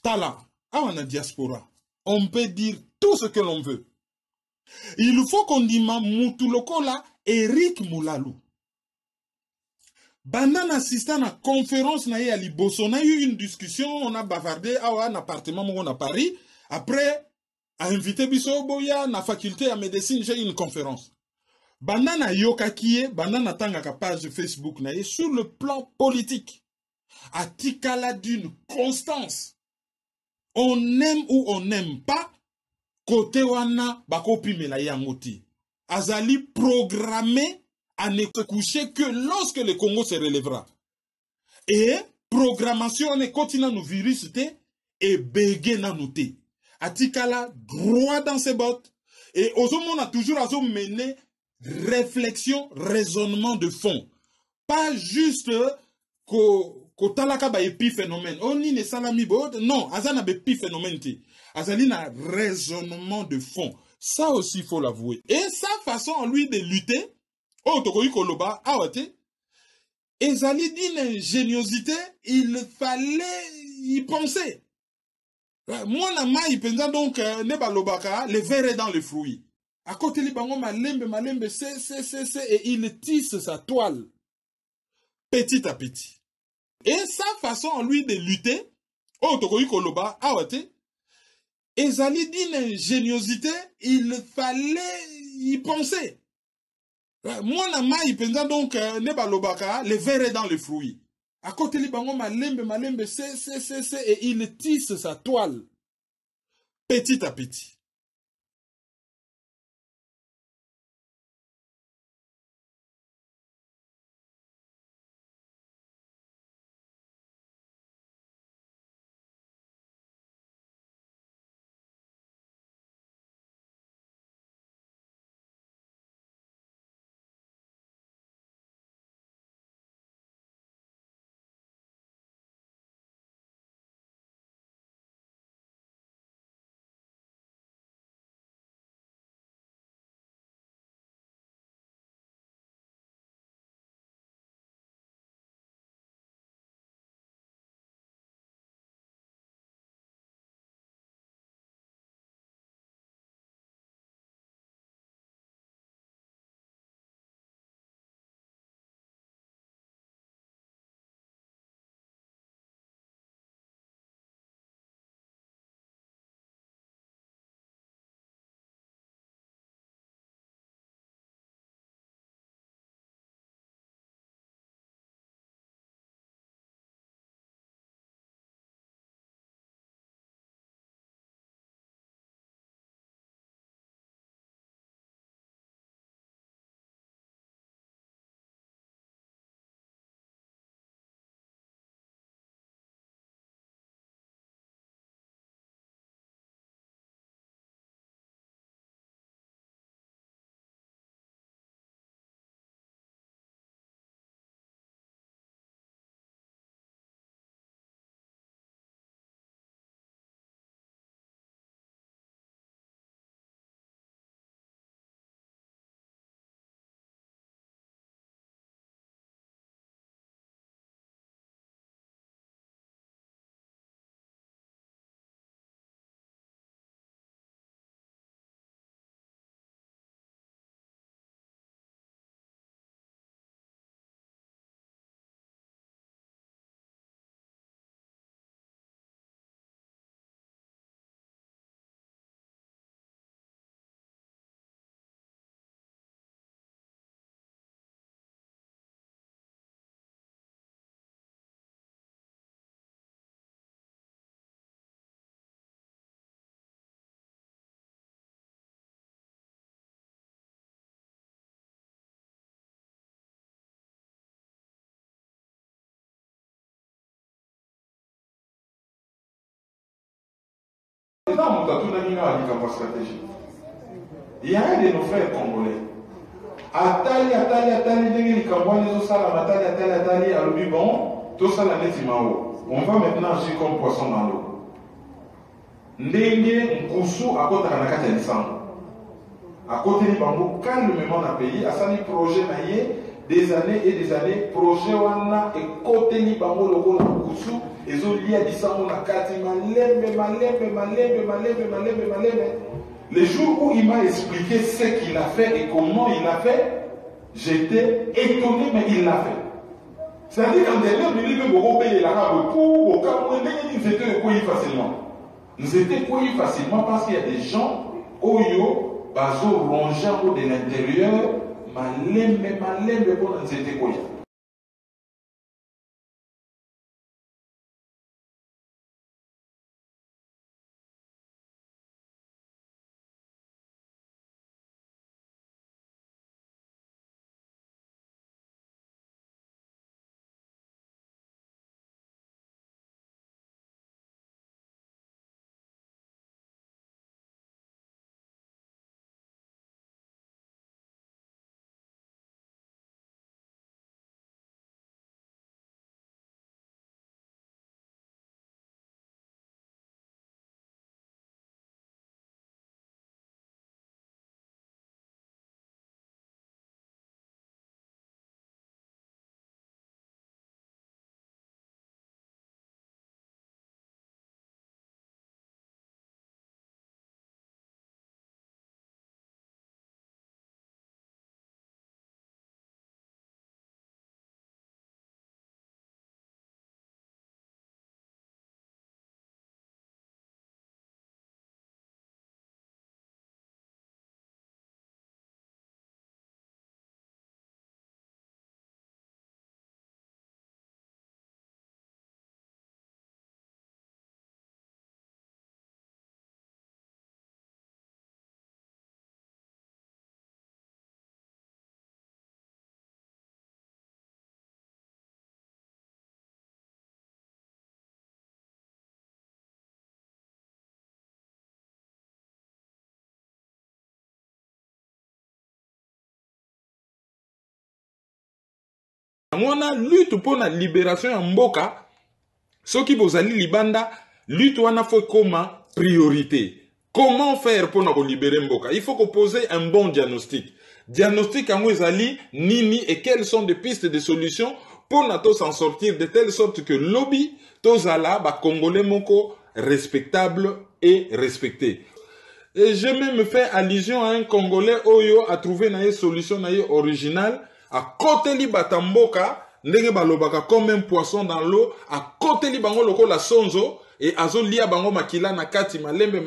Tala, à la diaspora, on peut dire tout ce que l'on veut. Il faut qu'on dise Moutulokola Eric Moulalou. Pendant assistant à la conférence à Liboso, on a eu une discussion, on a bavardé à un appartement à Paris. Après, à invité Bisso Boya, na faculté à médecine, j'ai eu une conférence. Bandana Yokakie, Bandana Tangaka page Facebook, sur le plan politique, à Tikala d'une constance. On aime ou on n'aime pas, côté wana bakopi mela yangoti. Azali programmé à ne se coucher que lorsque le Congo se relèvera. Et programmation ne continue nos virus et bégué na noté. Atikala droit dans ses bottes. Et aux hommes on a toujours mené réflexion, raisonnement de fond. Pas juste ko talaka ba épiphénomène. On ni ne salami bod. Non, azana ba épiphénomène. Azali na raisonnement de fond. Ça aussi, il faut l'avouer. Et sa façon, lui, de lutter, oh, tokoyi koloba, awate, ezali d'une ingéniosité, il fallait y penser. Moi, na ma, il pensait donc, neba lobaka, le verre est dans le fruit. À côté, li bango, malembe, c'est, et il tisse sa toile. Petit à petit. Et sa façon, lui, de lutter, oh, tokoyi koloba, awate, ezali d'une ingéniosité, il fallait y penser. Moi, na ma, il pensait donc, neba lobaka, le verre est dans le fruit. À côté, li bango, malembe, c'est, et il tisse sa toile. Petit à petit. Dans mon stratégie. Il y a un de nos frères congolais. Atali, Atali, bon, tout ça la on va maintenant agir comme poisson dans l'eau. Ndenge, Mkoussou, à côté de la Katanissan. À côté de Bambou, calmement dans le pays, à ça, projet naïe, des années, projet wana et côté li bango loko na kusu ezo lia disango na kati malembe. Le jour où il m'a expliqué ce qu'il a fait et comment il a fait, j'étais étonné, mais il l'a fait. C'est-à-dire qu'en dernière minute, même au pays, il a beaucoup, au cas où nous étions accueillis facilement. Nous étions accueillis facilement parce qu'il y a des gens, Oyo, Bazo, rongeant de l'intérieur, malembe, pour nous étions accueillis. On a lutte pour la libération en Mboka. Ce qui vous allez libanda, lutte wana faut comme priorité. Comment faire pour nous libérer Mboka? Il faut qu'on pose un bon diagnostic. Diagnostic en Wezali, Nini et quelles sont des pistes de solutions pour nous s'en sortir de telle sorte que lobby, tozala, ba Congolais moko respectable et respecté. Et je même fait allusion à un Congolais Oyo a trouvé une solution originale. À côté li batamboka, ndenge balobaka comme un poisson dans l'eau, à côté li bango loko la sonzo, et azo lia bango makila na kati malembe,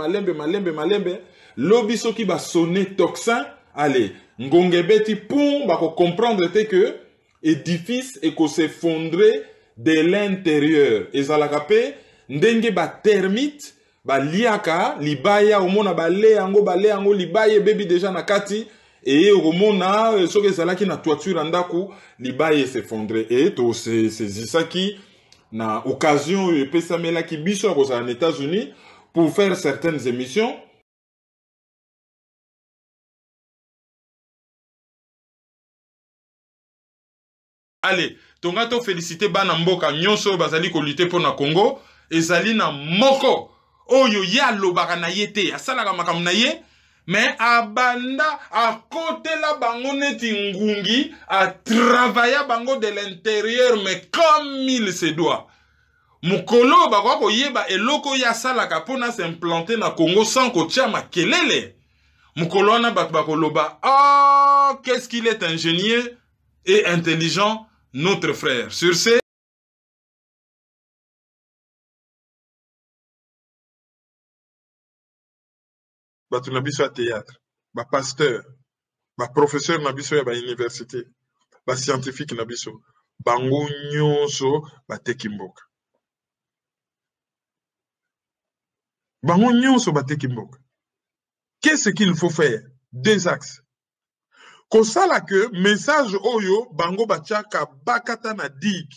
lobi soki ba sonner toxin, allez, ngongebeti poum, bako comprendre que édifice et ko s'effondrer de l'intérieur. Et zalakape, ndenge ba termite, ba liaka, libaya, omona ba le ango, libaye baby déjà na kati, et au mona ce que ça là qui na toiture andaku libaye s'effondrer et tout c'est ça qui na occasion et pesamela qui biso aux États-Unis pour faire certaines émissions. Allez, tongato féliciter bana mboka nyonso bazali ko lutter pour na Congo ezali na moko oyo ya lobaka na yete asalaka makambo na ye. Mais abanda à côté la bango neti ngungi a travailler bango de l'intérieur mais comme il se doit. Mukolo bakwa ko yeba eloko ya salaka pona s'implanter na Congo sans ko tia makelele. Mukolo na bat bakoloba oh qu'est-ce qu'il est ingénieux et intelligent notre frère. Sur ce batu na biso ya théâtre, ba pasteur, ba professeur na biso ya ba université, ba scientifique na biso, bango nyonso bateki mboka. Bango nyonso bateki mboka. Qu'est-ce qu'il faut faire? Deux axes. Kosala que message oyo bango batiaka bakata na dig.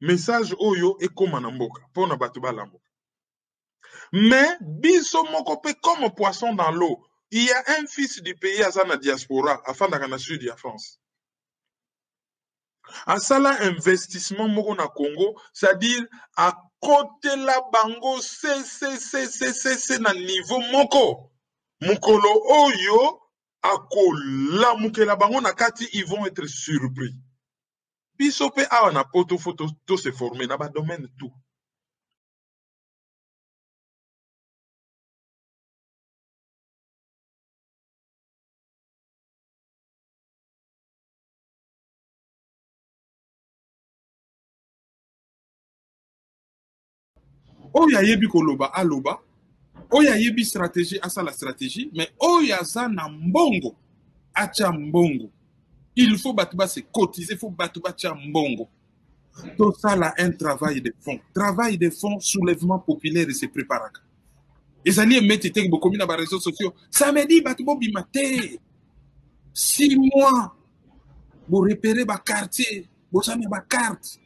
Message oyo ekoma na mboka pona batu bala mboka. Mais biso moko pe comme poisson dans l'eau. Il y a un fils du pays à la diaspora, afin d'être dans le sud de la France. À ça, investissement moko na Congo, c'est-à-dire à côté la bango, c'est na niveau moko. Mukolo oyo, akolamukela bango na kati, ils vont être surpris. Biso pe awa na poto photo to se former na ba domaine tout. Oyo ayebi koloba aloba, oyo ayebi stratégie asala stratégie, mais oyo aza na mbongo acha mbongo. Il faut battre se cotiser, il faut battre mbongo. Tout ça là un travail de fond. Travail de fond, soulèvement populaire et se préparer. Les alliés mettent des beaucoup na ba réseaux sociaux. Ça me dit battre bo bimate. 6 mois pour repérer ba quartier, bo sami ba carte.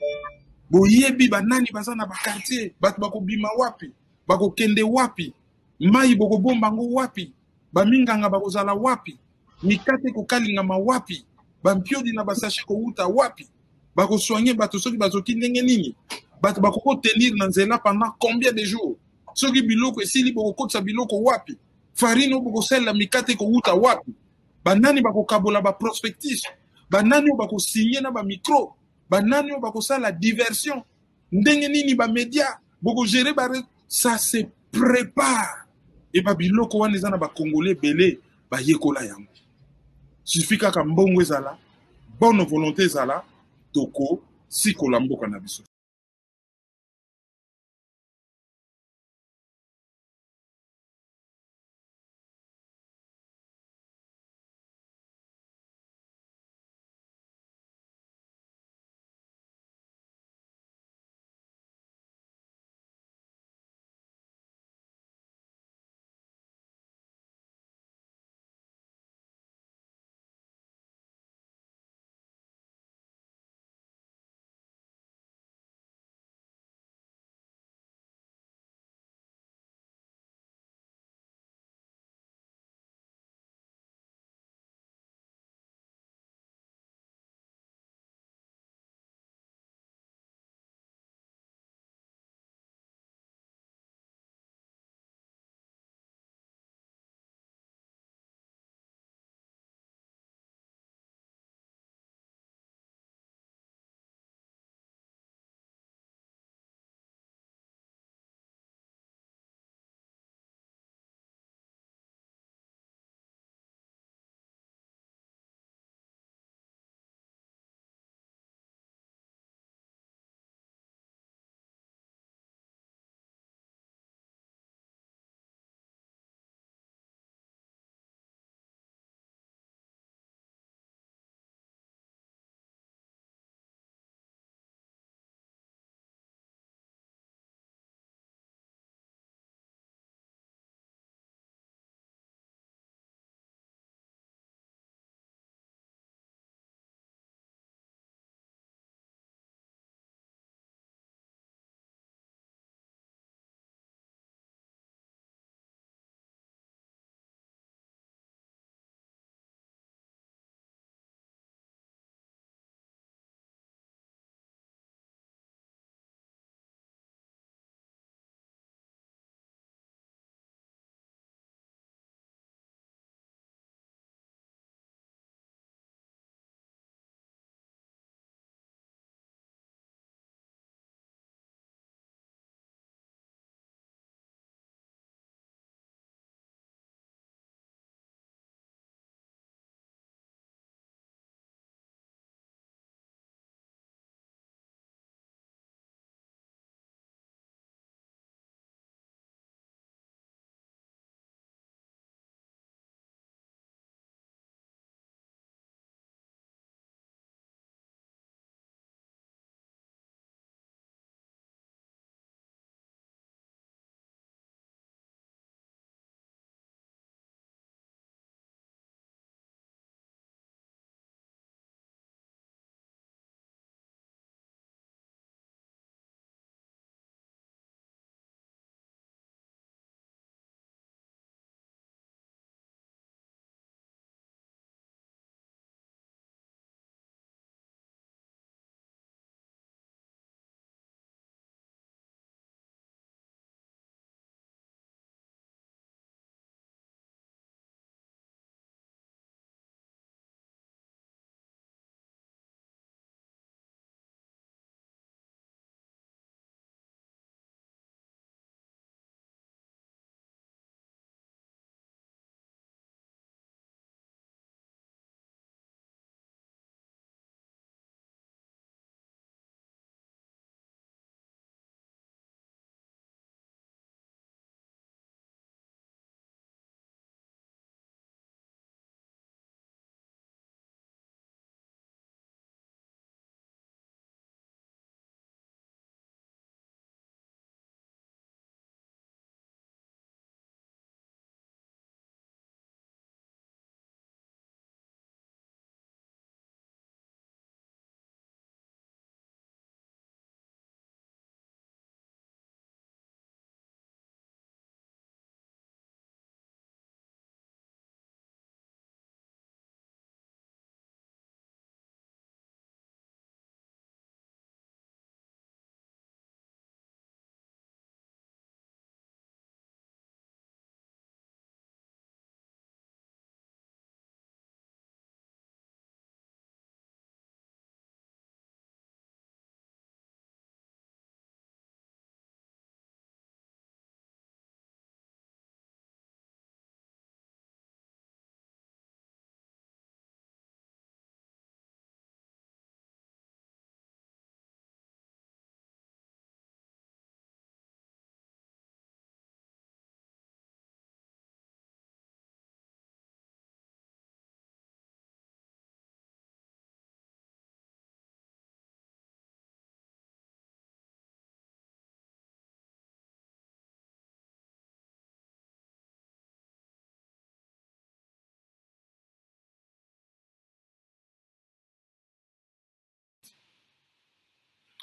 Bo yebi ba nani baza na ba quartier, battre bako bima wapi, bako kende wapi, mai boko bomba ngo wapi, ba minganga bako zala wapi, mikate ko kalinga ma wapi, ba mpiodi na ba sachet ko uta wapi. Bako soigner bato soki bazoki ndenge nini, bato bako ko tenir na nzela pendant combien de jours, soki biloko esili boko kotsa biloko wapi, farine boko sela mikate ko uta wapi, banani bako kabola ba prospectus, banani bako signer na ba micro, banani bako sala diversion, ndenge nini ba média boko gérer ba, ça se prépare. Et ba biloko wana eza na ba congolais belé ba yekola yango. Suffit kaka mbongo ezala, bonne volonté ezala, toko sikola mboka na biso.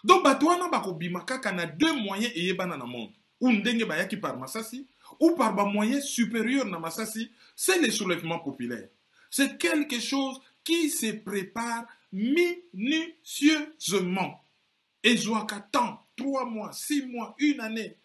Donc batouana bako bimakaka na deux moyens et yebana na monde. Ou ndenge bayaki par Masasi, ou par ba moyen supérieur na Masasi, c'est le soulèvement populaire. C'est quelque chose qui se prépare minutieusement. Et jouaka temps, 3 mois, 6 mois, 1 année.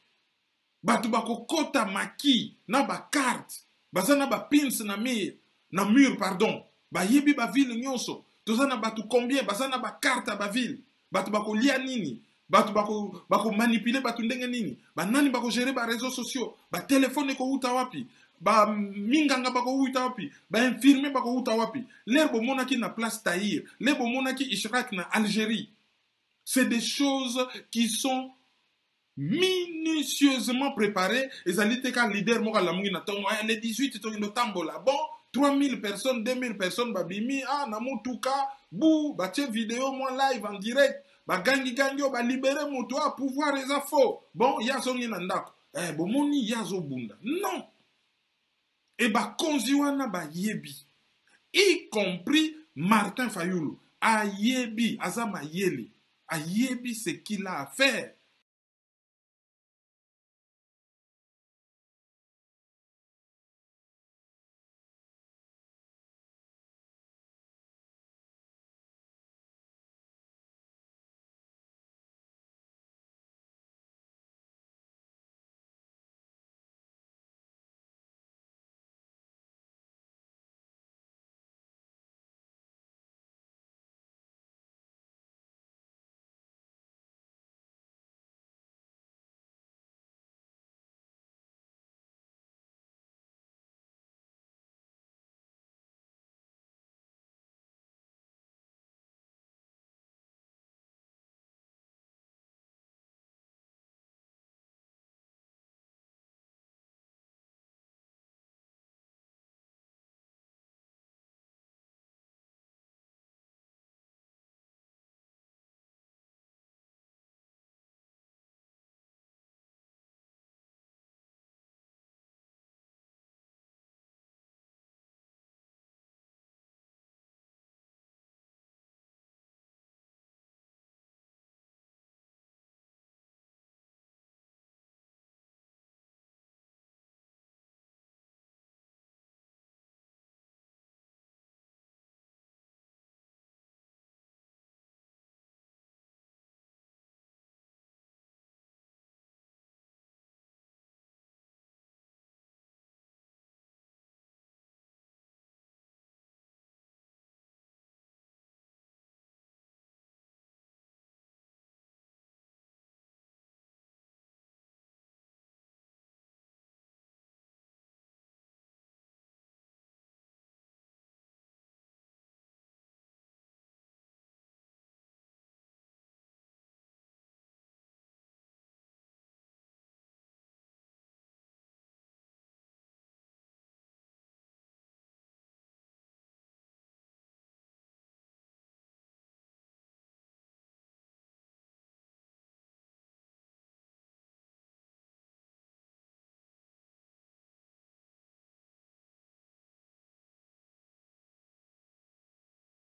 Batu bako kota maki, na ba carte, bazana ba pins na mur, pardon. Ba yebi ba ville nyonso. Tozana batu combien, bazana ba carte ba ville. Batu bako lia nini, batu bako manipuler batu ndenge nini, ba nani bako gérer ba réseaux sociaux, ba téléphone ko uta wapi, ba minganga bako uta wapi, ba infirmier bako uta wapi. L'herbe monaki na place Tahir, l'herbe monaki Ishrak na Algérie. C'est des choses qui sont minutieusement préparées. Et ça dit que leader moka la mungi na tongo, les 18 tongo no tambola. Bon, 3000 personnes, 2000 personnes, babimi, ah, namutuka, bou, bah, tiens, vidéo, moi, live, en direct, bah, gangi, bah, libérer mon toit, pouvoir les infos. Bon, y'a son yinandako. Eh, bon, moni, y'a zo bunda. Non. Et bah, konziwana, bah, yebi. Y compris Martin Fayoulou. A yebi, azama yeli. A yebi, ce qu'il a à faire.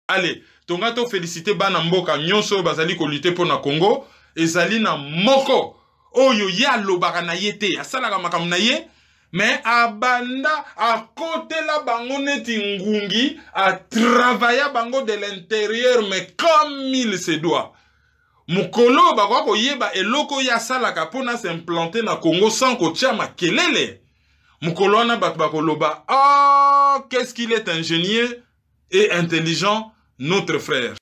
Allez, tongato félicité bana mboka nyonso bazali ko lutter pour na Congo, ezali na moko oyo ya lobaka na yete, asalaka makambo na ye, mais abanda a côté la bango neti ngungi, a travailler bango de l'intérieur mais comme il se doit. Mukolo bakwa ko yeba eloko ya salaka pona s'implanter na Congo sans ko tia makelele. Mukolo na bakwa loba, ah, qu'est-ce qu'il est ingénieux et intelligent, notre frère.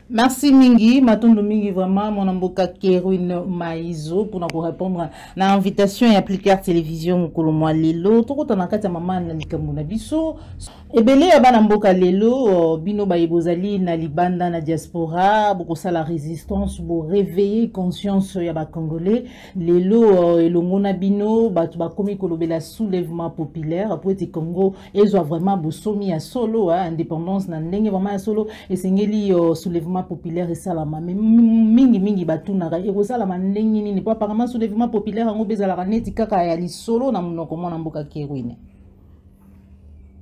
Merci Mingi, Matondo Mingi vraiment mon amboka Kerwin Maizo pour nous répondre à l'invitation et appliquer à télévision Kolomwa Lelo tout autant na kati maman na likambo na biso ebele ya bana mboka lelo bino ba ebozali na libanda na diaspora boko sala résistance bo réveiller conscience ya ba congolais lelo elongo na bino batu ba komi kolobela soulèvement populaire pour ete Congo ezwa vraiment bosomi ya solo indépendance na ndenge vraiment ya solo esengeli soulèvement populaire et salama mais mingi batunaka et salama ndenge nini pas apparemment soulèvement populaire ngo bezala neti kaka ya lisolo na monoko mona mboka Kerwin.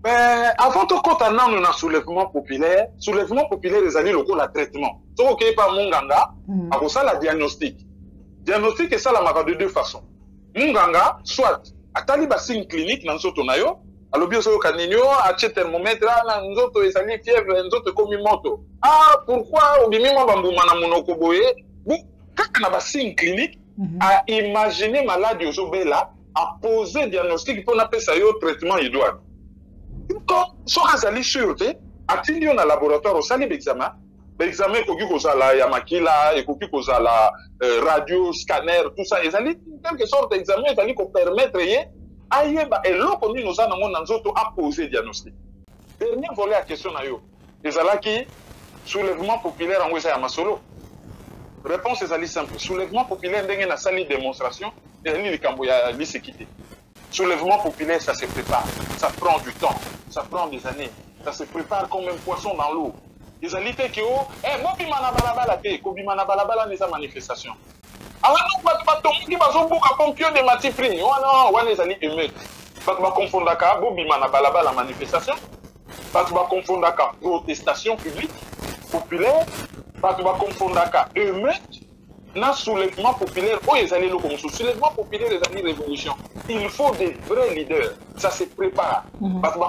Mais avant tout compte on a soulèvement populaire les alliés locaux la traitement so OK pas munganga a ça la diagnostic et ça la maka de deux façons munganga soit atali ba signe clinique dans soto nayo alobi so kaninyo ache thermomètre na nzoto ezali fièvre nzoto komi moto pourquoi obimi mo bambuma na monoko boye kaka na ba signe clinique à imaginer maladie ozobela à poser diagnostic pour na pesa yo traitement idoine. Quand so azali sûreté atindi na laboratoire osali l'examen koki kozala ya makila ekoki kozala radio scanner tout ça ezali quelque sorte examen ezali ko permettre ye ayeba eloko nini oza nango na nzoto a poser diagnostic. Dernier volet à question na yo ezalaki soulèvement populaire en eza ya masolo. Réponse ezali simple. Soulèvement populaire ndenge na sali démonstration ezali likambo ya lisekité. Soulèvement populaire, ça se prépare, ça prend du temps, ça prend des années, ça se prépare comme un poisson dans l'eau. Les alliés qui ont, bobimana balabala te, kobimana balabala n'est sa manifestation. Alors non, pas tomber qui va se bouger à pompier de matifri, on les alliés émeutes. Pas va confondre avec bobimana balabala manifestation, pas va confondre avec protestation publique, populaire, pas va confondre avec émeute. Na soulèvement populaire, les alliés locaux, soulèvement populaire, les alliés révolution. Il faut des vrais leaders. Ça se prépare. Parce que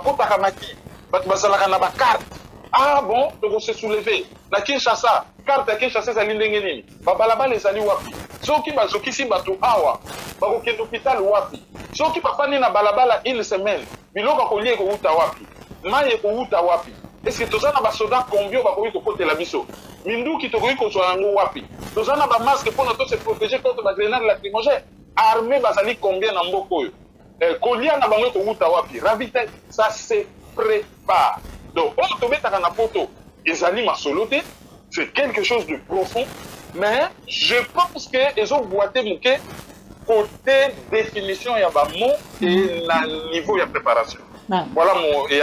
carte. Ah bon, donc on s'est soulevé. La Kinshasa, carte à Kinshasa, c'est l'indéngénie. Babalaba les alliés wapi. Ceux qui sont ici, bateau awa. Bako qui est hôpital wapi. Ceux qui partent na balabala une semaine. Biloko kollier ko uta wapi. Maye ko uta wapi. Est-ce que tout ça na soda combien bako ko côté la biso. Mindu qui to ko so yango wapi. Tout ça na ba masque pour nous se protéger contre la grenade lacrymogène. Armée basali combien na mboko yo. Kolia na bango ko uta wapi. Ravite ça se prépare. Donc on to mettre na poto ezali masoloté, c'est quelque chose de profond mais je pense que ils ont boité mouké côté définition ya ba mot et na niveau ya préparation. Voilà mon et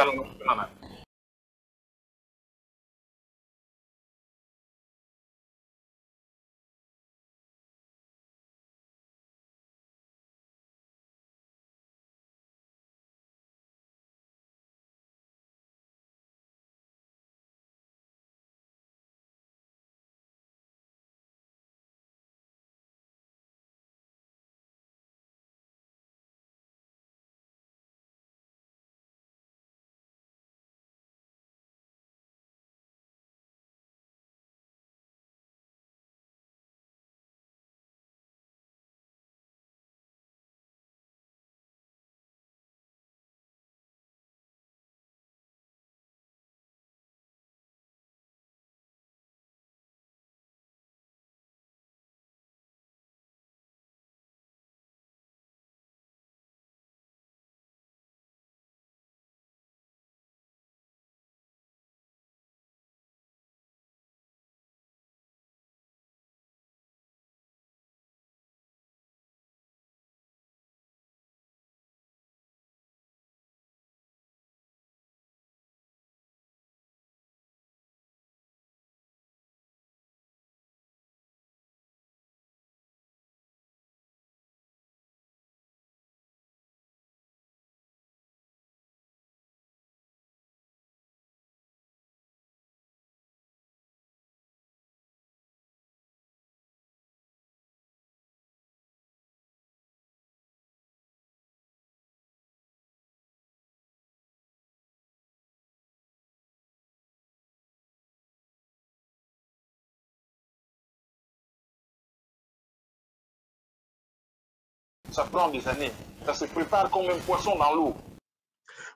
ça prend des années. Ça se prépare comme un poisson dans l'eau.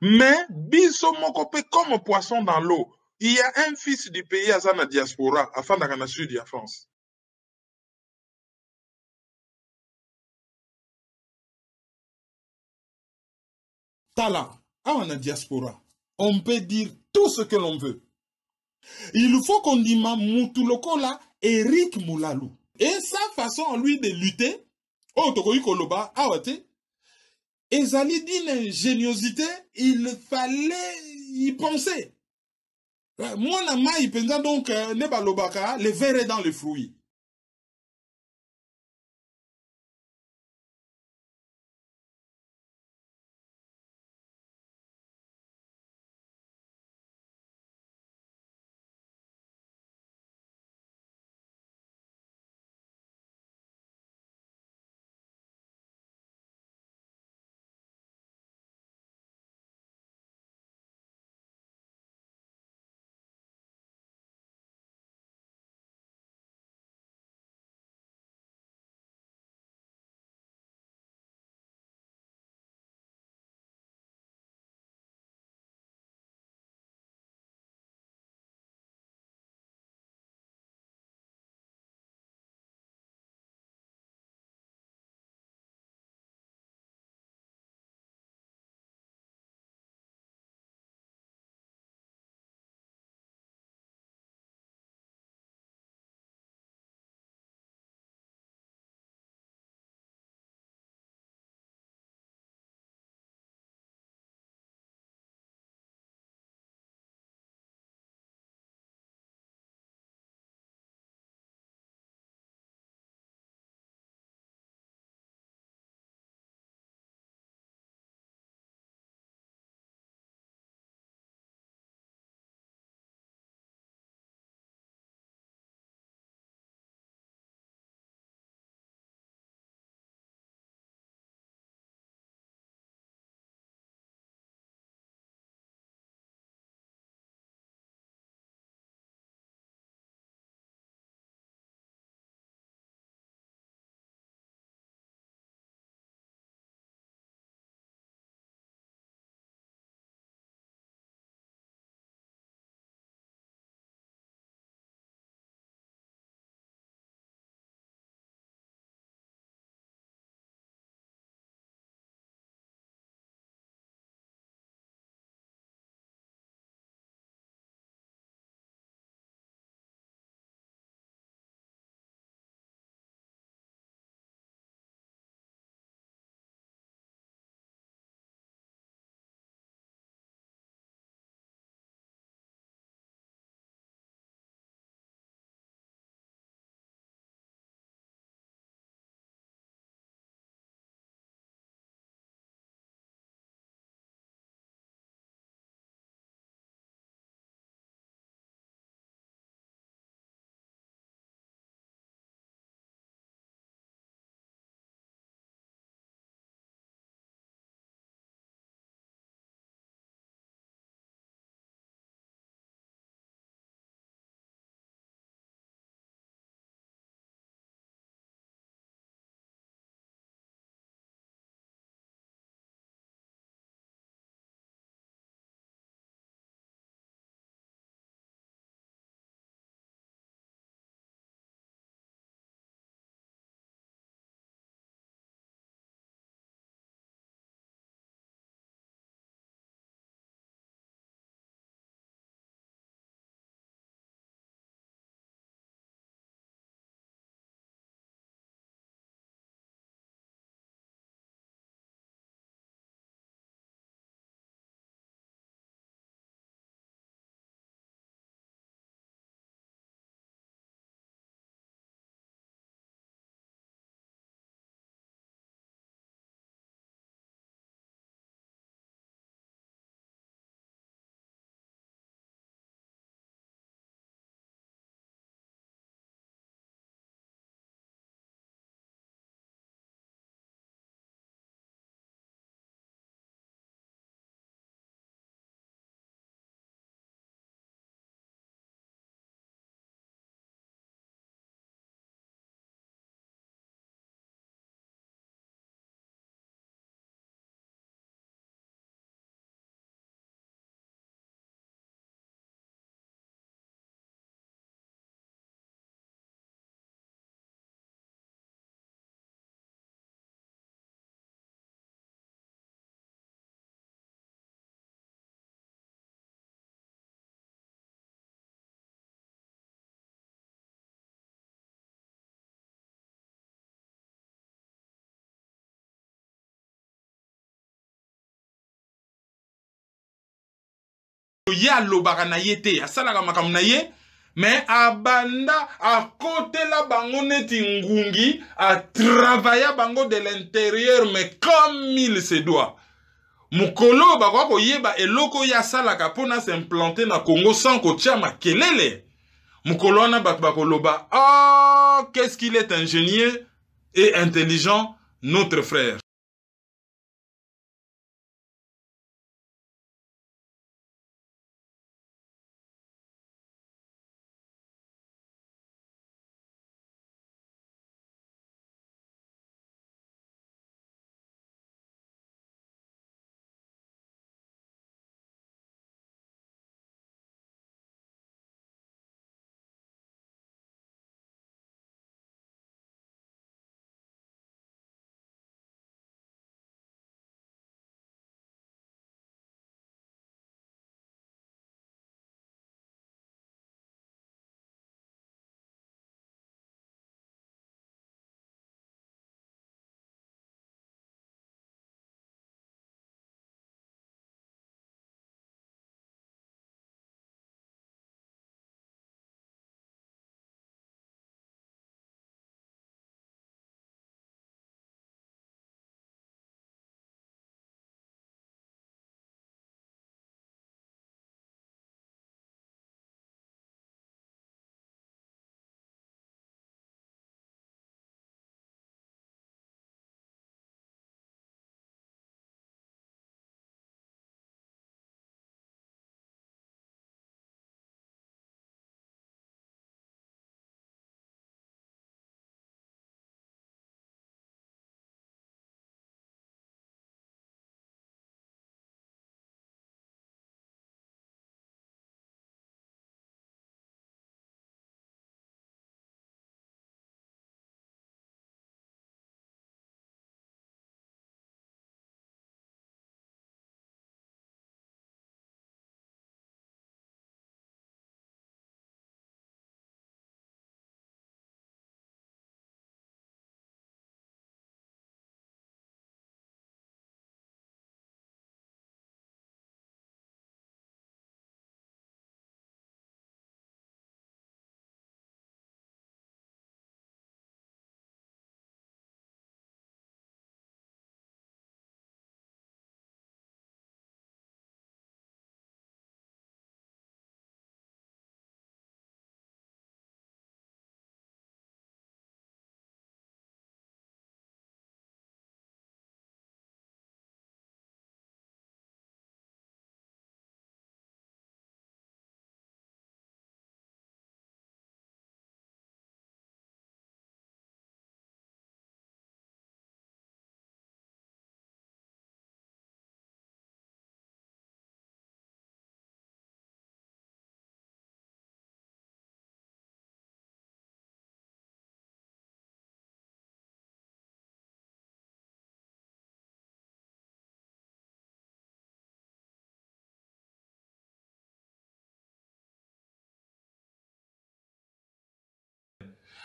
Mais biso moko pe comme un poisson dans l'eau. Il y a un fils du pays à la diaspora, afin de la sud de la France. Tala, à la diaspora, on peut dire tout ce que l'on veut. Il faut qu'on dise Moutuloko là, Eric Moulalou. Et sa façon à lui de lutter, oh, Tokoyi Koloba, awate, ezali d'une ingéniosité, il fallait y penser. Moi, na mai, pendant donc, ne lobaka, le verre est dans le fruit. ya lobaka na ye te asalaka makambo na ye mais abanda akotela bango neti ngungi travailler bango de l'intérieur mais comme il se doit. Mukolo bako koyeba eloko ya salaka pona s'implanter na Congo sans kotia makelele. Mukolo na bako loba oh qu'est-ce qu'il est ingénieux et intelligent notre frère.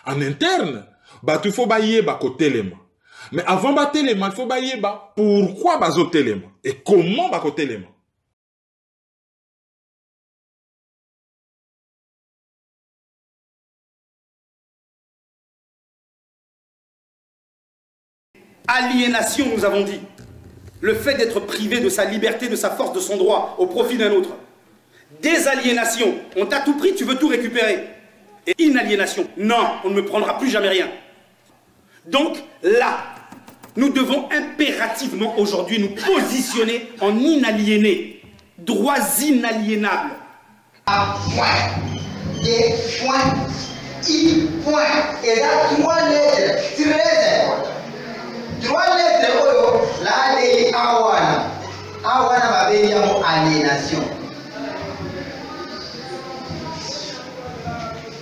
En interne, il faut yeba ko telema. Mais avant ba telema, il faut yeba pourquoi bazo telema et comment ba ko telema. Aliénation, nous avons dit. Le fait d'être privé de sa liberté, de sa force, de son droit, au profit d'un autre. Désaliénation, on t'a tout pris, tu veux tout récupérer. Et inaliénation, non, on ne me prendra plus jamais rien. Donc là, nous devons impérativement aujourd'hui nous positionner en inaliénés, droits inaliénables. A point, D point, I point, et là, 3 lettres très importantes. 3 lettres, oh, là, les awana. Awana va venir en aliénation.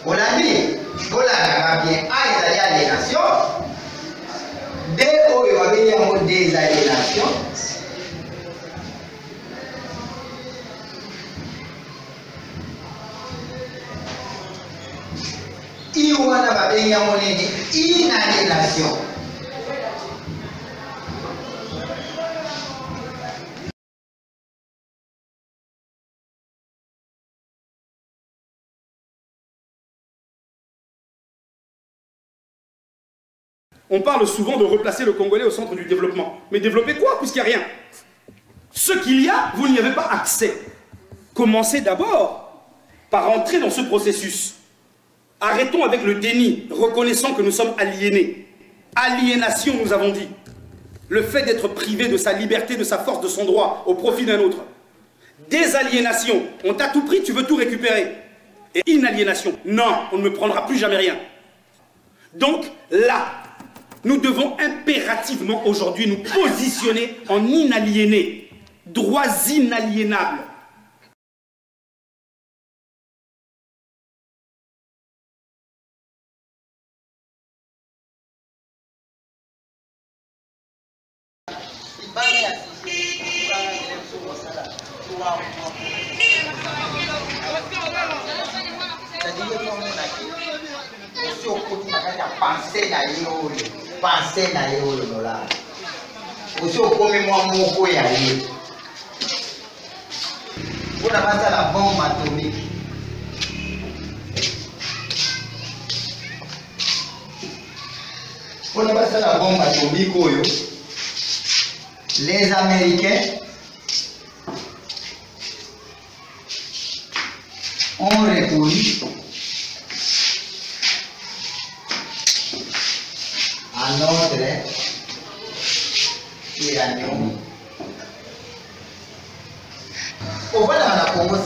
On a dit, voilà, bien, A est aliénation. D, oh, il va venir en désaliénation. I wana va venir en inaliénation. On parle souvent de replacer le Congolais au centre du développement. Mais développer quoi, puisqu'il n'y a rien? Ce qu'il y a, vous n'y avez pas accès. Commencez d'abord par entrer dans ce processus. Arrêtons avec le déni, reconnaissant que nous sommes aliénés. Aliénation, nous avons dit. Le fait d'être privé de sa liberté, de sa force, de son droit, au profit d'un autre. Désaliénation, on t'a tout pris, tu veux tout récupérer. Et inaliénation, non, on ne me prendra plus jamais rien. Donc là, nous devons impérativement aujourd'hui nous positionner en inaliénés, droits inaliénables. Pensez na yo lola. Aussi au premier mois moko ya ye. On a passé la bombe atomique. On a passé la bombe atomique oyo. Les Américains ont répondu à notre uranium. Au voilà la Congo,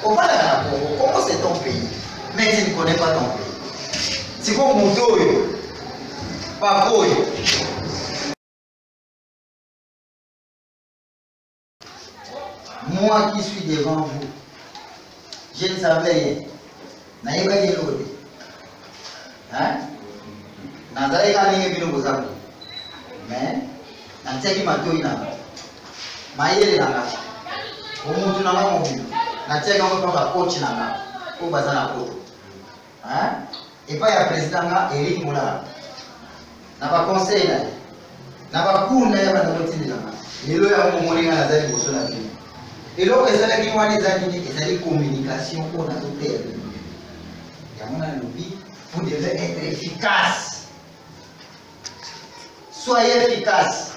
au voilà la Congo. Congo c'est ton pays, mais tu ne connais pas ton pays. C'est comme mon dos, pas beau. Moi qui suis devant vous, je ne savais rien. Naïba Yelode. Hein? Nazari kani bino bozabu. Mais nanteki matoi na. Mayele na ngapi. Omuntu na ngapi. Nateka ngo papa coach na ngapi. Ko bazana koto. Hein? Et pas ya président nga Eric Moula. Na ba conseil na. Na ba kuna ya bana kotini na. Lelo ya mo molinga nazali bosona bino. Et là, les la communication qu'on a tout fait. Vous devez être efficace. Soyez efficace.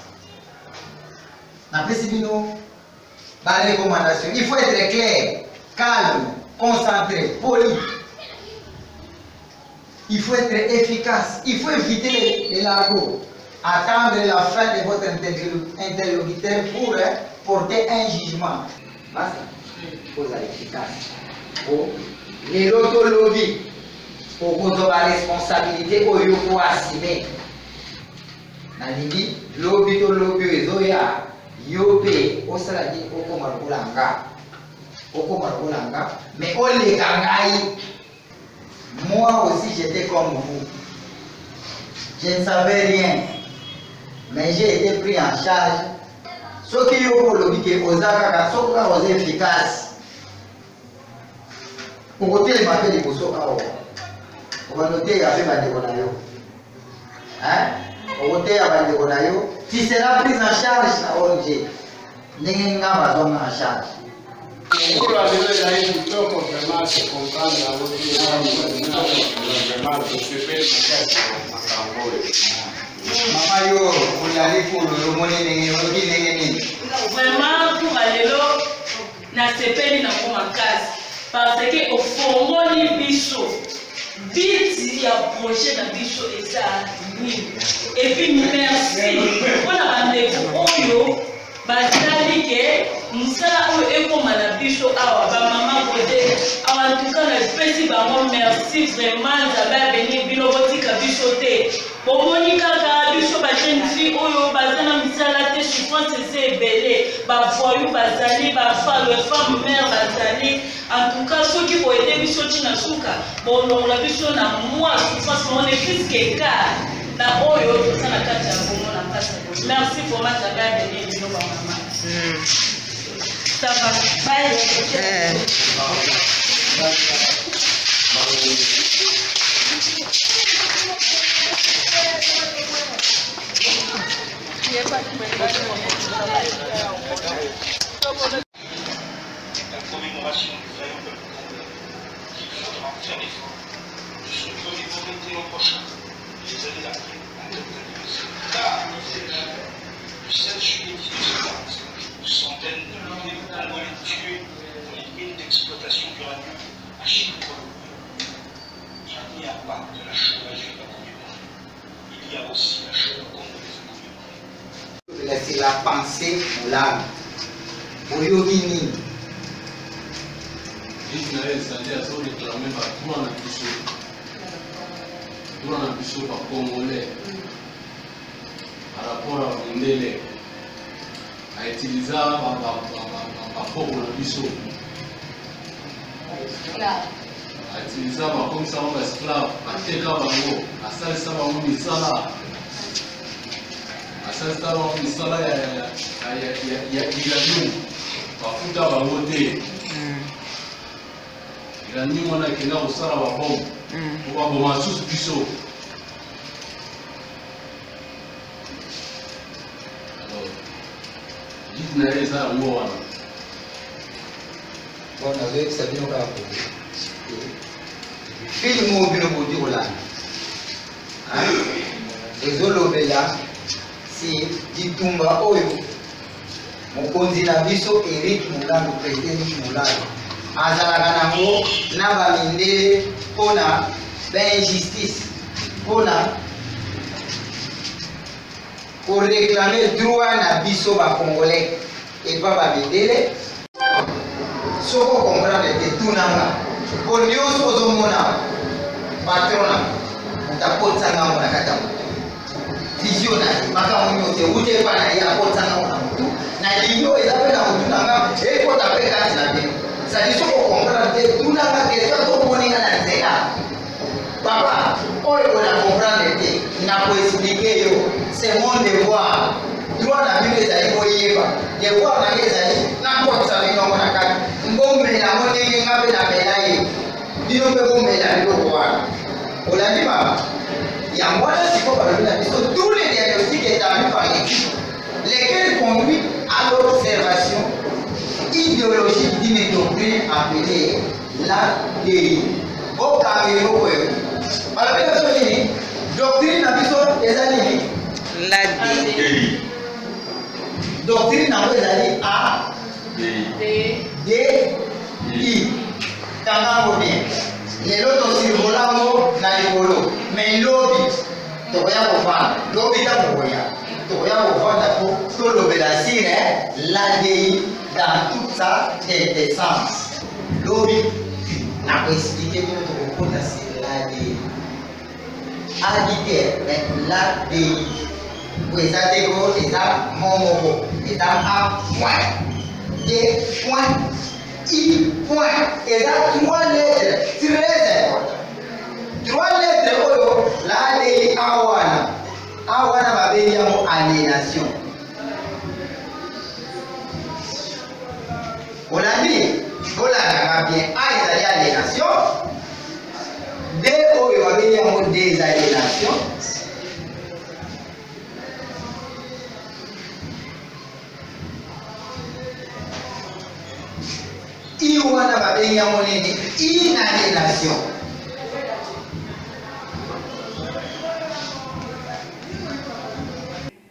Il faut être clair, calme, concentré, poli. Il faut être efficace. Il faut éviter les lagos. Attendre la fin de votre interlocuteur pour porter un jugement. Pour l'efficace. Les lobby pour la responsabilité pour assumer. Nalimi lobby to lobby zoya yope osaladi okomarulanga mais ole kangai. Moi aussi j'étais comme vous. Je ne savais rien, mais j'ai été pris en charge. Ce qui est au lobby qui est aux actes, aux efficaces. Pour côté ma fait des bossos on va noter avec ma déconayo. Hein? On va noter avec ma déconayo. Si c'est la prise en charge, la ONG, n'est pas besoin en charge. Pour la levée là, il faut vraiment se comprendre la logique. Vraiment, je sais pas Maman yo, on allait pour le monnaie, vraiment, pour aller là, na sepeli na koma kasi. Parce que au fond, ni biso, vite ya projet na biso eza ni. Et puis merci. On a rendez-vous oyo, bazali ke musala oyo ekoma na biso awa ba mama côté. En tout cas, na pesi ba mo merci vraiment za venir bino botika biso te. Bomoni kaka biso ba jeune fille oyo bazana misala te souffrance c'est belé ba voyou bazali ba femme mère bazali en tout cas ceux qui vont aider biso tina suka bon la biso na moi souffrance on est plus que car na oyo tout ça na kati ya bongo na pasa. Merci pour ma tabac venir bino ba mama. Ça va bye. La commémoration du royaume de Congo, il faudra faire l'effort de se commémorer l'an prochain les années d'après. habitué aux mines d'exploitation d'uranium à Chine-Colombe. Il n'y a pas de la chômage et de la communauté. Il y a aussi la chômage congolaise communauté. C'est la pensée là. Oyogini. Israël, c'est-à-dire sont réclamés par tout un ambition. Tout un ambition par Congolais. Par rapport à Mundele. À utiliser par rapport à l'ambition. À utiliser comme ça, on va esclave. À Teka Bango. À Salsa Bango Misala. À Salsa Bango Misala, il y a l'uranium. Bafuta bango te uranium wana ekenda kosala babombe po baboma susu biso. Alors liste na ye eza yango wana. Bon, nazoyebisa bino kaka kobe filme oyo bino bodi kolanda ezolobela si ditumba oyo mokonzi na biso Eric Mulandu, président Eric Mulandu azalaka nango na bamindele mpona bainjustice mpona koreklame droit na biso bacongolais epa bamindele soko okomprendre te tunanga po nyonso ozomona patrona motakotisangango na kati ya motu vision na ye makambo nyonso ewuti epa na ye akotisangango na motu na linyo eza mpe na motu nanga ekota mpe kati na bino sadi soko okomprendre te tunanga kestion tomoninga na nzela papa oyo bona comprendre te nakoexplike yo c'est mon devoir droit na bino ezali koyeba devoir nanga ezali nakotisa binongo na kati mbomela ngo ndenge nga mpe namela ye bino mpe bomela biloko wana olandi baba yango wana siko balobi na biso tous les diagnostics établis par l'équipe lesquels conduisent à l'observation idéologique d'une doctrine appelée l'ADI. Au Cameroun, balobi na biso nini doctrine na biso eza nini l'ADI. Doctrine nango ezali A D I. Tangango bien lelo tosirvolango na likolo mais lobi tokoya kofanda lobi takokoya tokoya kofanda po tolobela sire l'ADI dans toute sa quintessence. Lobi nakoexplike bino tokokota sur l'ADI aditer mais l'ADI po eza teko eza momoko eza A point D point I point eza 3 lettres très importantes. 3 lettres oyo l'ADI awana babengi yango aliénation. Olandi olandaka bien A ezali aliénation, D oyo babengi yango désaliénation, I wana babengi yango nini inaliénation.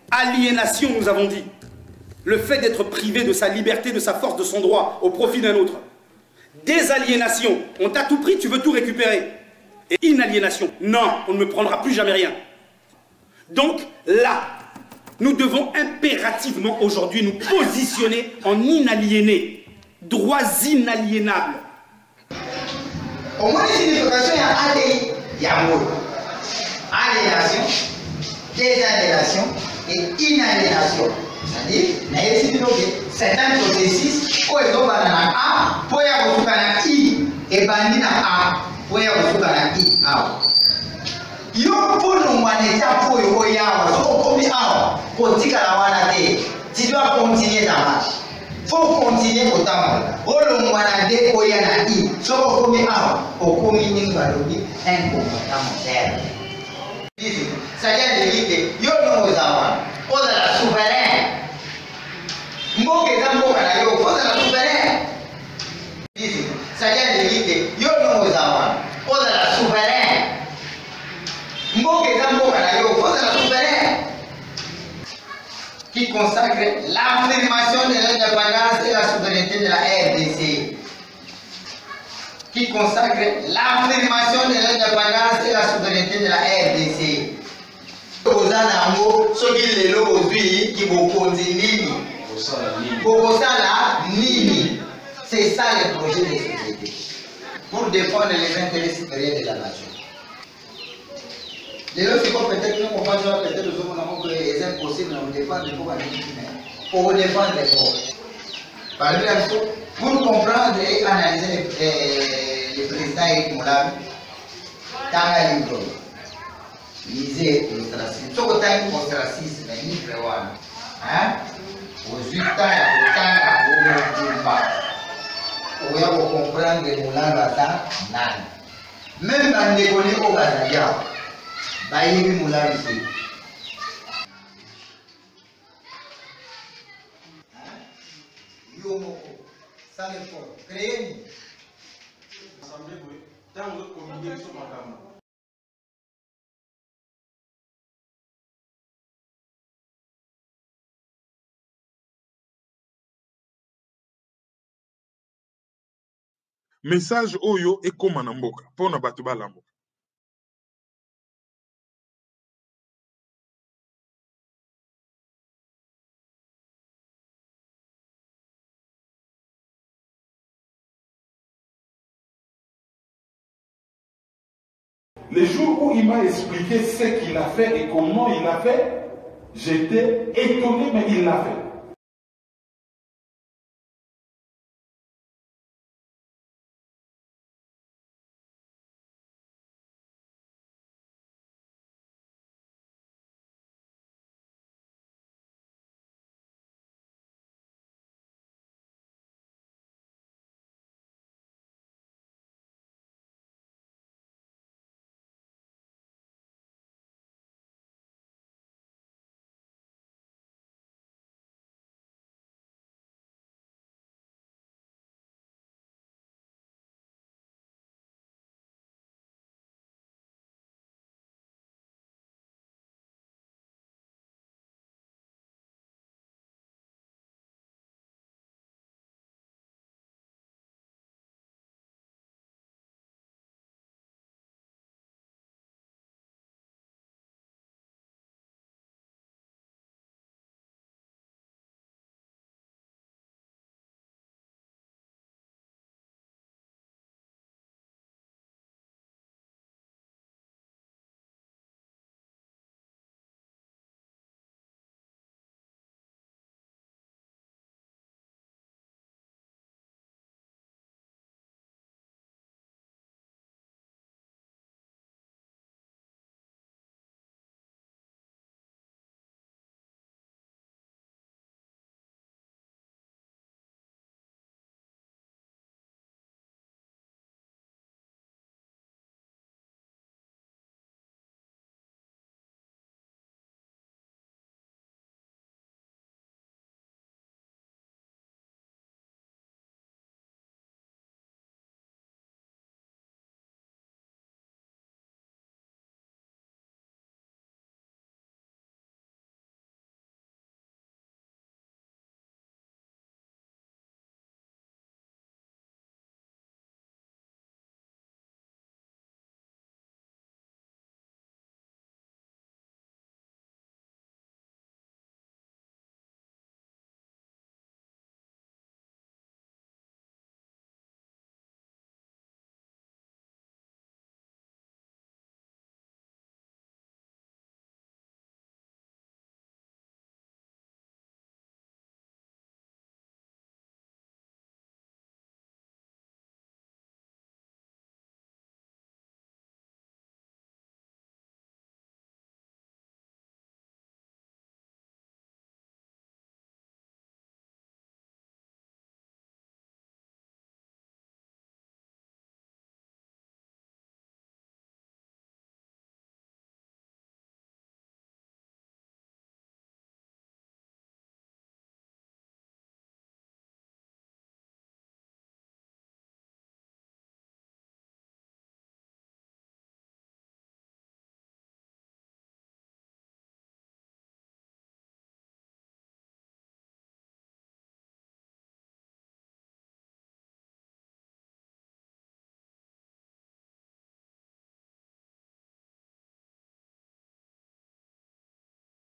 Aliénation, nous avons dit. Le fait d'être privé de sa liberté, de sa force, de son droit, au profit d'un autre. Désaliénation, on t'a tout pris, tu veux tout récupérer. Et inaliénation, non, on ne me prendra plus jamais rien. Donc là, nous devons impérativement aujourd'hui nous positionner en inaliénés, droits inaliénables. Au moins, les significations, il y a ADI, il y a mot. Aliénation, désaliénation et inaliénation. C'est-à-dire, certains processus, quand ils ont un A, pour y avoir un I, et bandi na A, pour y avoir un I. Yo pour nous manéger pour y avoir, so comme A, pour dire la wana te, tu dois continuer ta marche. Faut continuer au temps. Pour le manéger pour y avoir un I, so comme A, au communing valobi un comportement moderne. C'est-à-dire que yo nous avons, on a la souveraine. Mboka eza mboka na yo kozala souverain. C'est-à-dire que yo ozala ozala souverain. Mboka eza mboka na yo kozala souverain. Qui consacre l'affirmation de l'indépendance et la souveraineté de de la RDC qui consacre l'affirmation de l'indépendance et la souveraineté de la RDC. C'est ça le projet de société pour défendre les intérêts supérieurs de la nation. Les autres, peut-être nous comprenons peut-être que c'est impossible de défendre pour défendre les pauvres. Par exemple, pour comprendre et analyser le président Eric Moulavi, dans un livre, lisez l'ostracisme. Ce que tu as ostracisme, c'est livre. Aux 8 ans, il y a comprendre que Moulavi même dans les collègues au Gazaïa, il y a Moulavi. Ça le faut. Créer. Message oyo ekoma na mboka pona bato balambo. Le jour où il m'a expliqué ce qu'il a fait et comment il a fait, j'étais étonné, mais il l'a fait.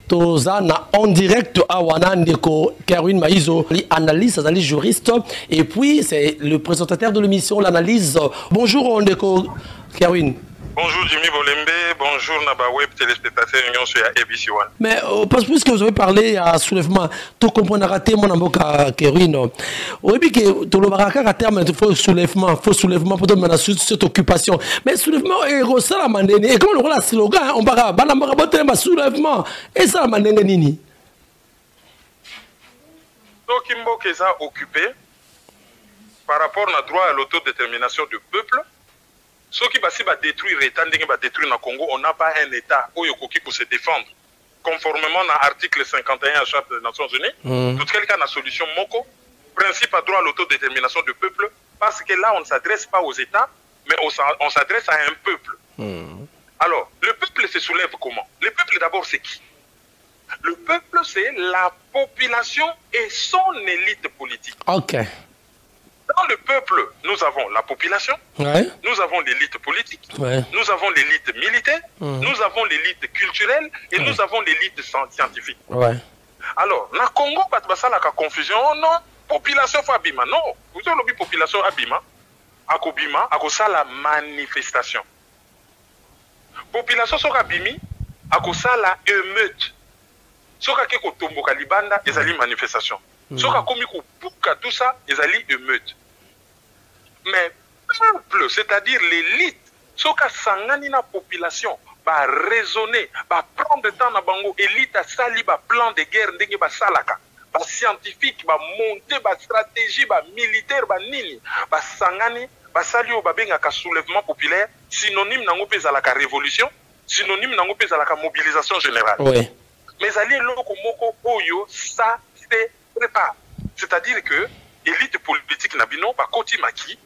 Toza na en direct à Wanandeko Kerwin Maïzo, analyste, juriste, et puis c'est le présentateur de l'émission, l'analyse. Bonjour Ondeko Kerwin. Bonjour Jimmy Bolembe, bonjour Naba Web téléspectateurs Union sur ABC One. Mais parce que vous avez parlé à soulèvement, tout comprendre raté mon amboka Kerwin. Oui, puis que tout le baraka à terme il faut soulèvement pour donner cette occupation. Mais soulèvement est ça la mandene. Et comme le rôle slogan, on bara banamara botte ma soulèvement. Et ça la mandene nini. Donc Kimbo Keza occupé par rapport au droit à l'autodétermination du peuple. Ceux qui va détruire l'État, va détruire le Congo, on n'a pas un État où il pour se défendre. Conformément à l'article 51 de la Charte des Nations Unies, tout quelqu'un a une solution Moko, principe à droit à l'autodétermination du peuple, parce que là, on ne s'adresse pas aux États, mais on s'adresse à un peuple. Alors, le peuple se soulève comment? Le peuple d'abord, c'est qui? Le peuple, c'est la population et son élite politique. Ok. Dans le peuple, nous avons la population, nous avons l'élite politique, nous avons l'élite militaire, nous avons l'élite culturelle et nous avons l'élite scientifique. Alors, na Congo, pas de confusion, non, population Fabima, non, vous avez la population Abima, Akobima, Akosa la manifestation. Population Sokabimi, Akosa la émeute. Soka Keko Tombo Kalibanda, ils allaient manifestation. Soka Komiko Puka, tout ça, ils allaient émeute. Mais peuple, c'est-à-dire l'élite, Soka Sangani na population, va raisonner, va prendre le temps na bango, élite a sali, va plan de guerre, ndenge ba salaka, va scientifique, va monter, va stratégie, va militaire, va nini, va Sangani, va sali au babenga ka soulèvement populaire, synonyme nango pesa la révolution, synonyme nango pesa la mobilisation générale. Mais aller loko moko oyo, ça se prépare. C'est-à-dire que l'élite politique nabino, ba koti maki,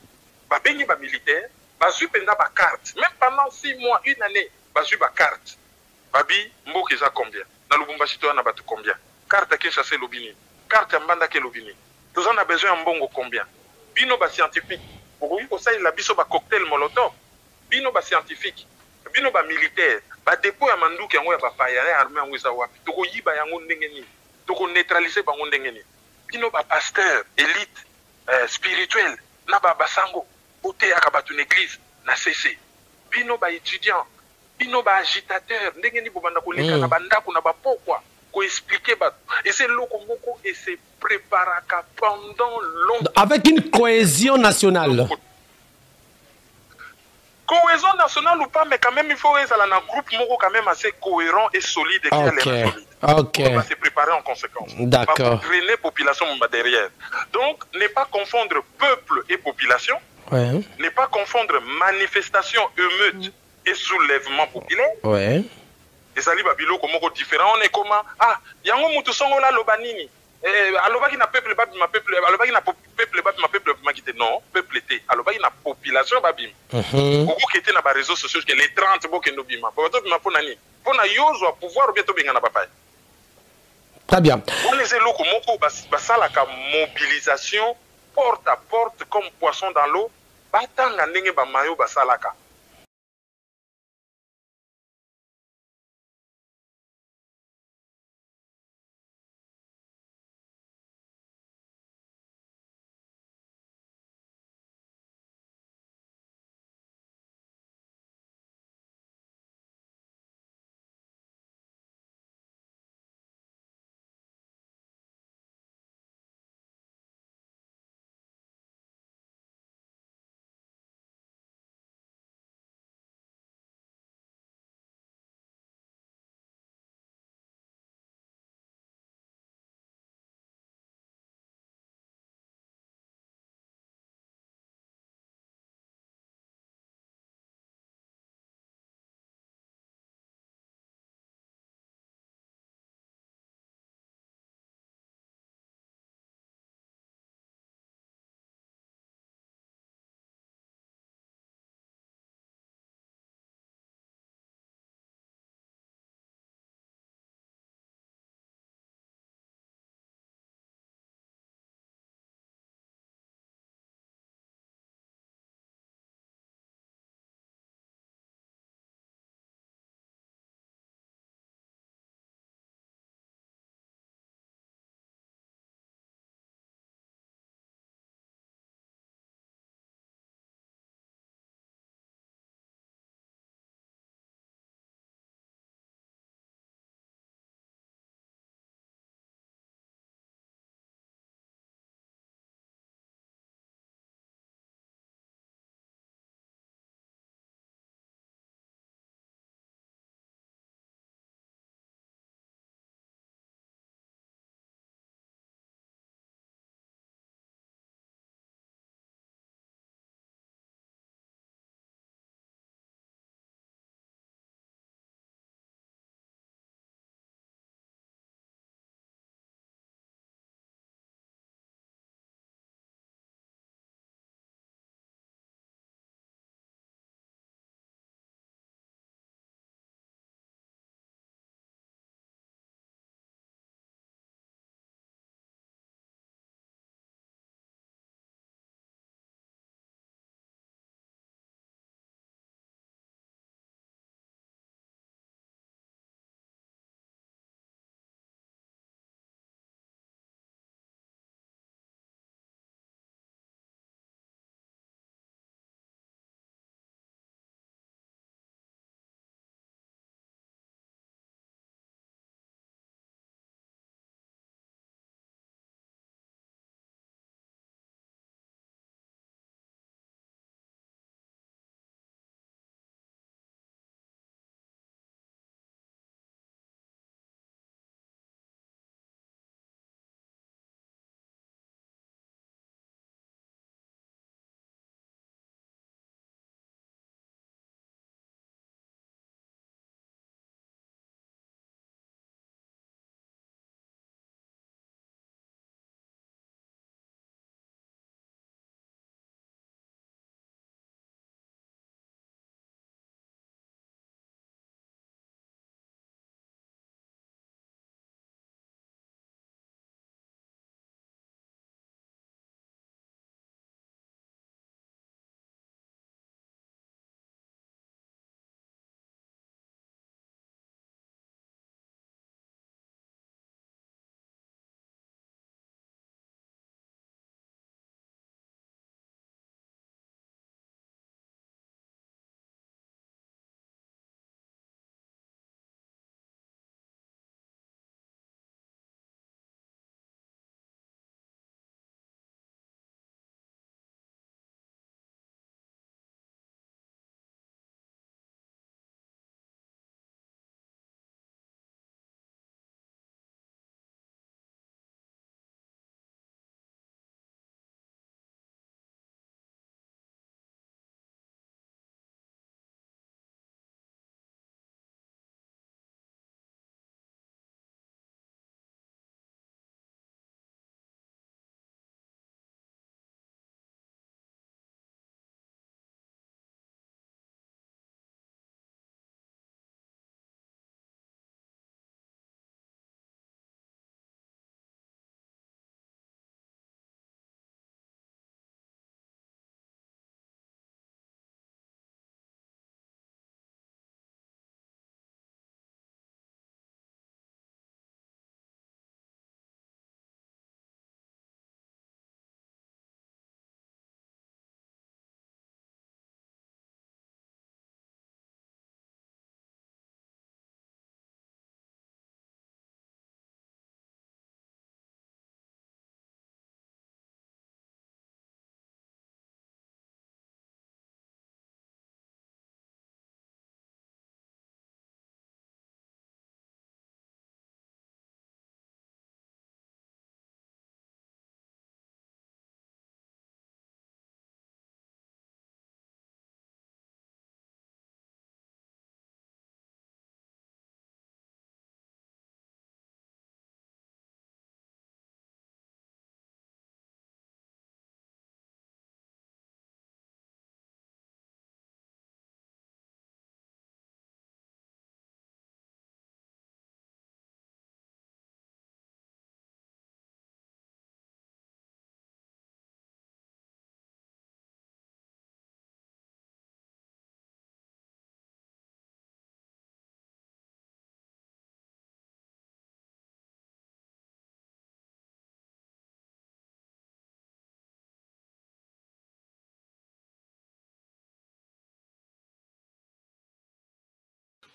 ba bengi ba militaire, ba zui penda ba carte. Même pendant 6 mois, 1 année, ba zui ba carte. Babi, mboke za combien? Na Lubumbashi to na batu combien? Carte à Kinshasa lobini, carte à Mbanda ke lobini. Tous on a besoin de mbongo combien? Bino ba scientifique. Pour oui, au sein la biso ba cocktail molotov. Bino ba scientifique. Bino ba militaire. Ba dépôt ya manduki yango ya ba payare armée yango za wapi. Toko yiba yango ndenge ni. Toko neutraliser bango ndenge ni. Bino ba pasteur, élite, spirituel, na ba basango, ote akabatu l'église, na CC. Bino ba étudiant, bino ba agitateur, ndenge ni bobanda koleka na bandako na ba pokwa, ko expliquer ba. Et c'est loko moko et c'est préparaka pendant longtemps. Avec une cohésion nationale. Cohésion nationale ou pas, mais quand même il faut être dans un groupe moko quand même assez cohérent et solide. Et on va se préparer en conséquence. D'accord. Pas drainer la population derrière. Donc, ne pas confondre peuple et population. Ne pas confondre manifestation, émeute et soulèvement populaire. Et ça, c'est différent. On est comment? Ah, il y a un moutou songo la lobanini. Alobaki na peuple babi ma peuple, alobaki na peuple babi ma peuple ma kite non, peuple était. Alobaki na population babi. Oko kete na ba réseaux sociaux que les 30 bo ke no bima. Bo to bima pona ni. Pona yozo pouvoir bientôt benga na papa. Très bien. On les eloko moko basala ka mobilisation porte à porte comme poisson dans l'eau. Batanga ndenge ba mayo basalaka.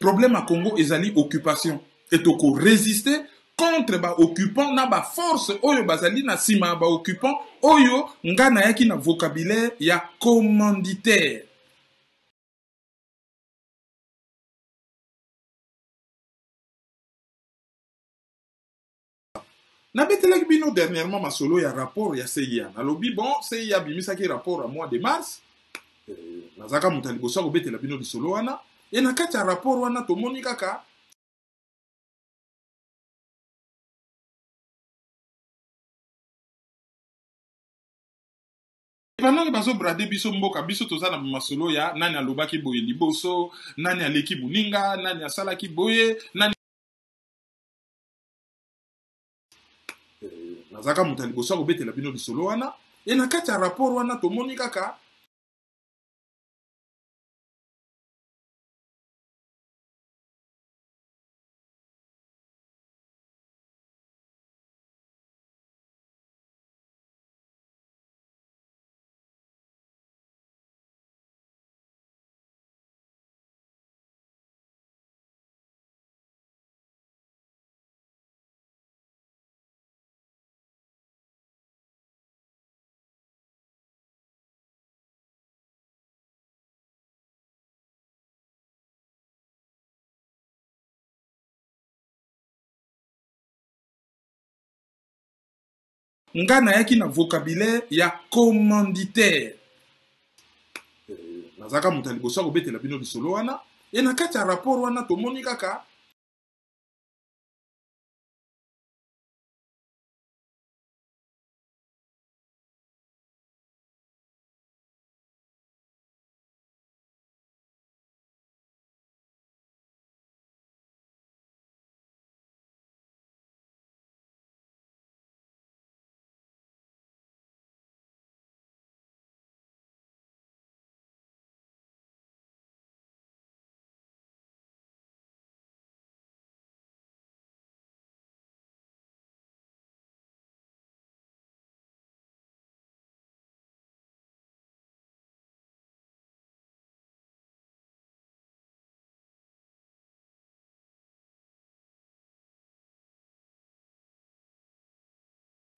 problème à Congo ezali occupation et toko résister contre ba occupant na ba force oyo bazali na sima ba occupant oyo ngana yaki na vocabulaire ya commanditaire. Na betelaki bino dernièrement masolo ya rapport ya CIA. Nalobi bon CIA bimisaki rapport à mois de mars. Nazaka muta liboso ya kobetela bino lisolo wana. Et na kati ya rapport wana tomoni kaka pendant que bazo brade biso mboka biso toza na masolo ya nani alobaki boye liboso, nani aleki buninga, nani asalaki boye, nani nazaka muta liboso ya kobetela bino lisolo wana. Et na kati ya rapport wana tomoni kaka ngana yaki na vocabulaire ya commanditaire. Nazaka muta liboso ya kobetela bino lisolo wana. Et na kati ya rapport wana tomoni kaka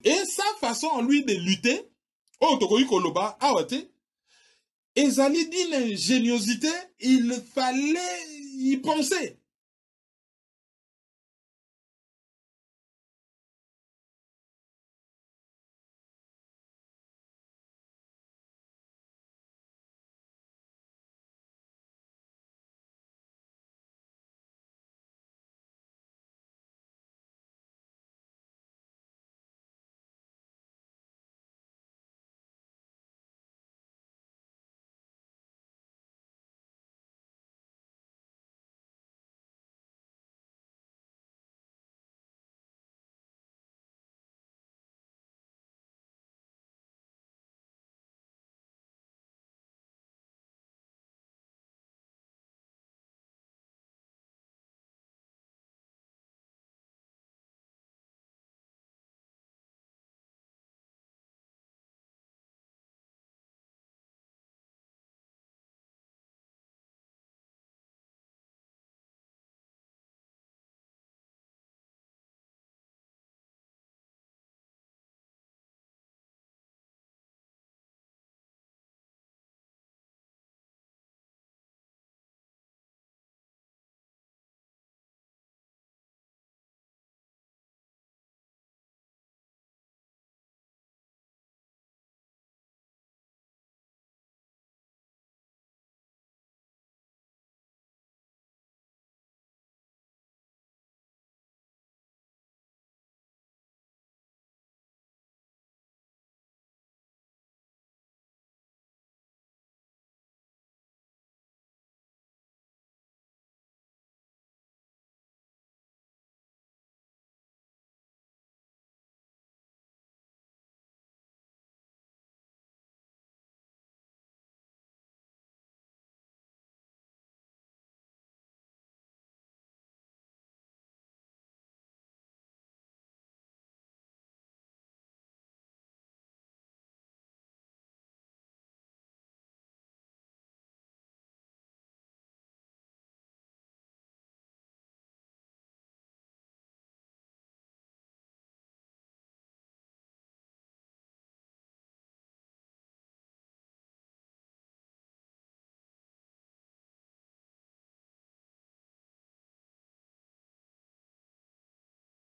et sa façon en lui de lutter, oh tokoyi koloba awate, ezali d'une ingéniosité, il fallait y penser.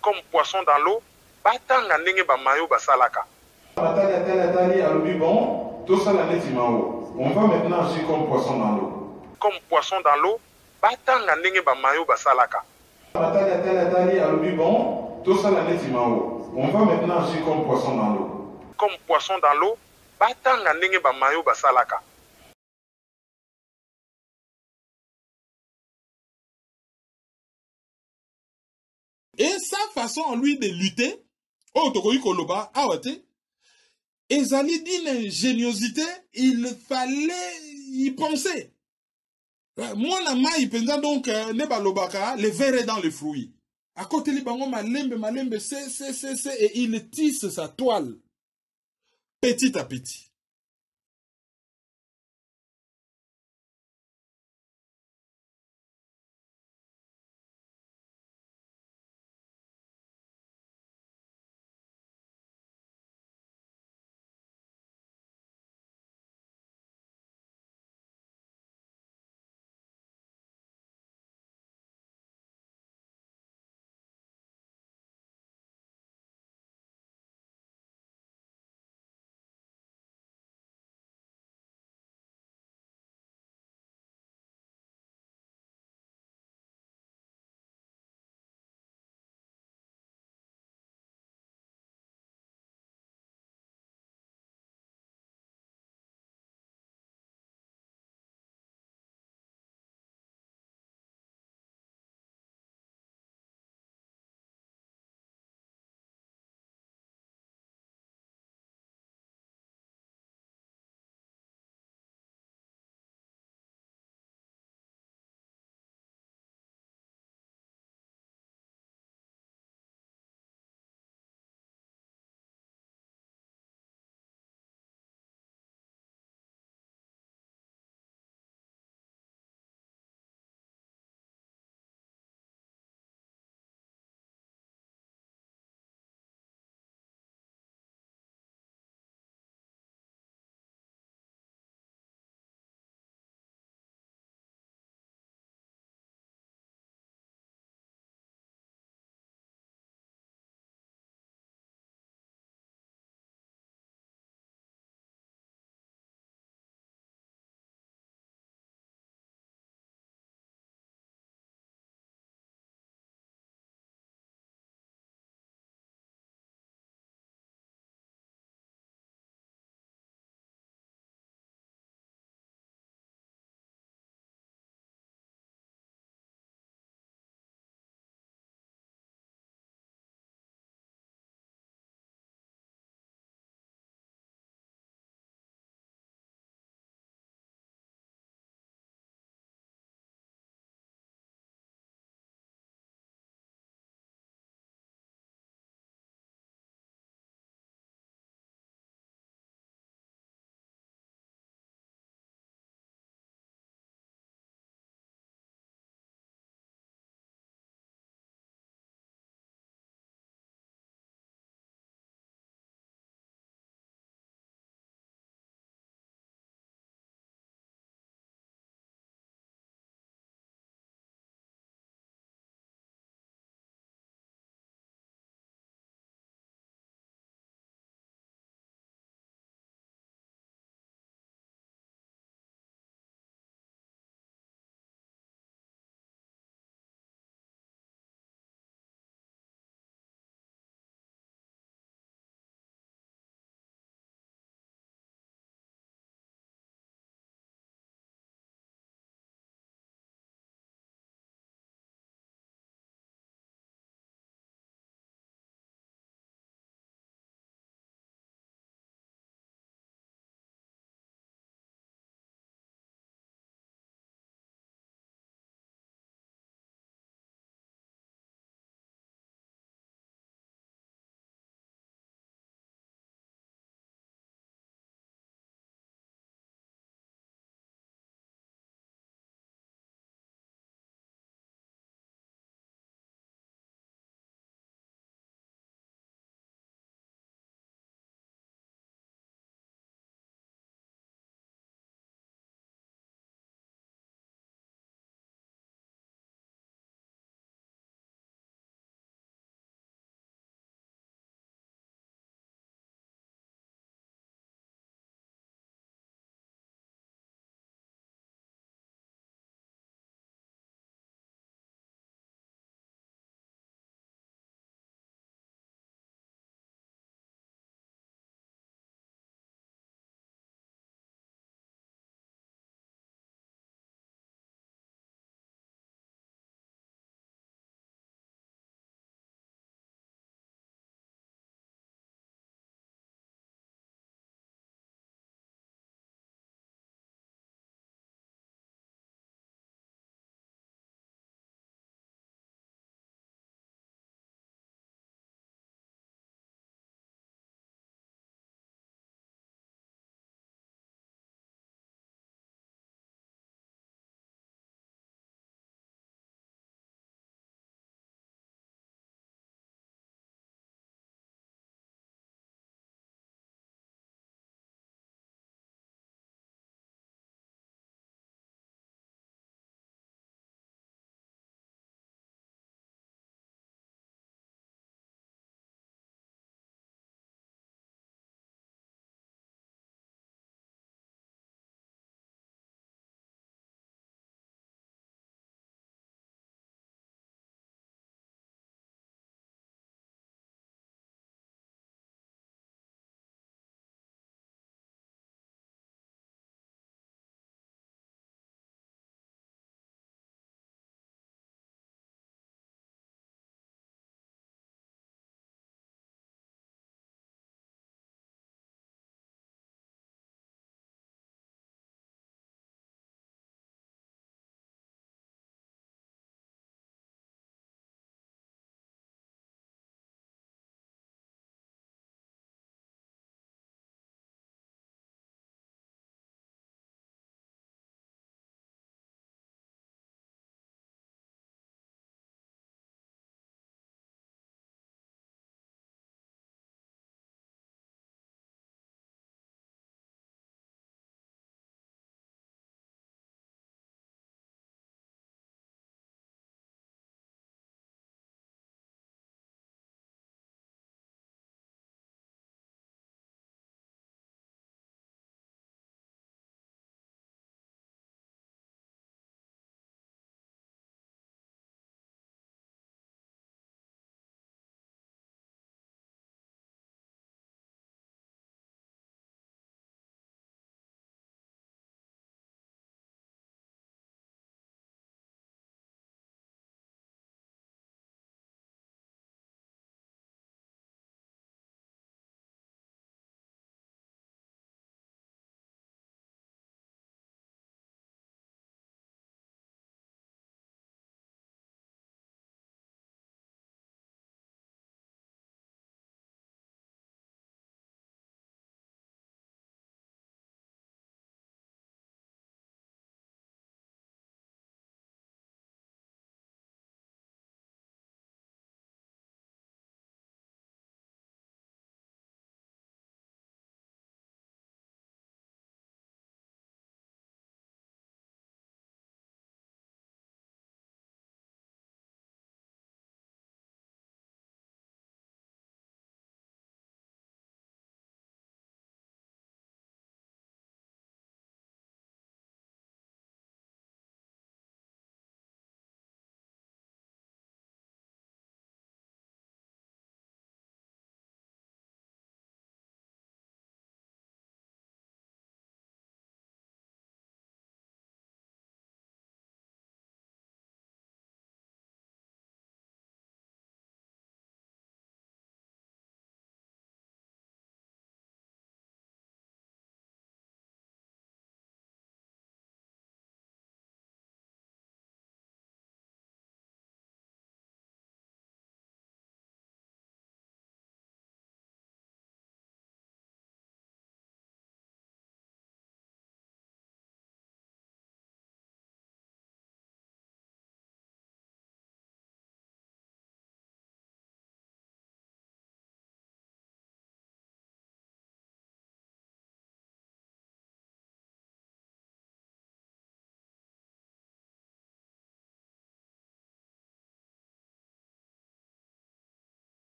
comme poisson dans l'eau, batanga ndenge ba mayo basalaka. Batali alobi bon, tout ça la neti mao. On va maintenant agir comme poisson dans l'eau. Comme poisson dans l'eau, batanga ndenge ba mayo basalaka. Batali alobi bon, tout ça la neti mao. On va maintenant agir comme poisson dans l'eau. Comme poisson dans l'eau, batanga ndenge ba mayo basalaka. Et sa façon en lui de lutter, oh tokoyi koloba awate, ezali d'une ingéniosité, il fallait y penser. Moi na ma ipenza donc ne balobaka le verre dans le fruit. À côté li bango malembe c'est et il tisse sa toile petit à petit.